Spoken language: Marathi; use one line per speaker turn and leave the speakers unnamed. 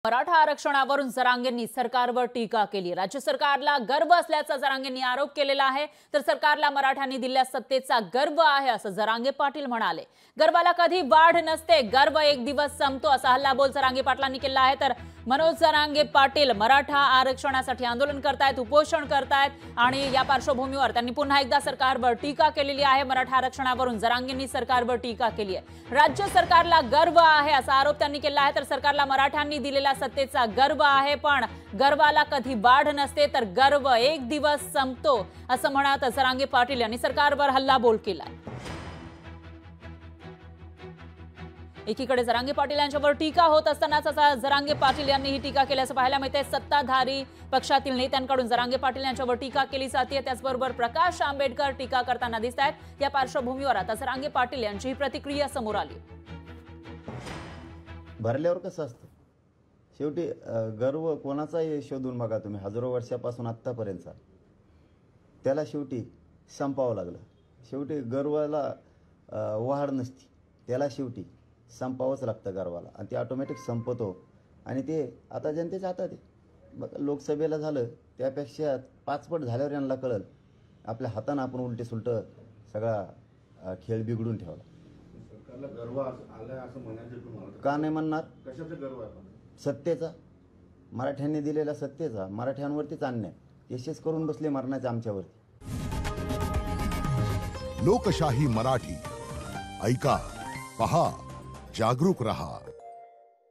मराठा आरक्षणावरून जरांगेंनी सरकारवर टीका केली। राज्य सरकारला गर्व असल्याचा जरांगेंनी आरोप केलेला आहे। तर सरकारला मराठ्यांनी दिलेल्या सत्तेचा गर्व आहे असं जरांगे पाटील म्हणाले। गर्वाला कधी वाढ नसते, गर्व एक दिवस संपतो असा हल्लाबोल जरांगे पाटलांनी केला आहे। तर मनोज जरांगे पाटील मराठा आरक्षणासाठी आंदोलन करतायत, उपोषण करतायत आणि या पार्श्वभूमीवर त्यांनी पुन्हा एकदा सरकारवर टीका केलेली आहे। मराठा आरक्षणावरून जरांगेंनी सरकारवर टीका केली आहे। राज्य सरकारला गर्व आहे असा आरोप त्यांनी केला आहे। तर सरकारला मराठ्यांनी दिलेल्या सत्तेचा गर्व आहे, पण गर्वाला कधी वाढ नसते, तर गर्व एक दिवस संपतो असं म्हणत जरांगे पाटील यांनी सरकारवर हल्लाबोल केला। एकीकडे जरांगे पाटील यांच्यावर टीका होत असतानाच आता जरांगे पाटील यांनी ही टीका केल्याचं पाहायला मिळते। सत्ताधारी पक्षातील नेत्यांकडून जरांगे पाटील यांच्यावर टीका केली जाते। त्याचबरोबर प्रकाश आंबेडकर टीका करताना दिसत आहेत। या पार्श्वभूमीवर आता जरांगे पाटील यांची प्रतिक्रिया समोर आली।
भरल्यावर कसं असतं, शेवटी गर्व कोणाचाही शोधून बघा तुम्ही, हजारो वर्षापासून आत्तापर्यंतचा, त्याला शेवटी संपावं लागलं। शेवटी गर्वाला वाढ नसती, त्याला शेवटी संपावंच लागतं गर्वाला, आणि ते ऑटोमॅटिक संपतो। आणि ते आता जनतेच्या हातात आहे। लोकसभेला झालं त्यापेक्षा 5 पट झाल्यावर यांना कळलं आपल्या हातानं आपण उलटे सुलट सगळा खेळ बिघडून ठेवला।
सरकारला गर्व आलाय असं म्हणायचं तुम्हाला
का नाही म्हणणार?
कशाचा गर्व आहे?
सत्तेचा, मराठ्यांनी दिलेल्या सत्तेचा, मराठ्यांवरतीच अन्याय यशस्वी करून बसले मरणाचे आमच्यावरती।
लोकशाही मराठी ऐका, पहा, जागरूक रहा।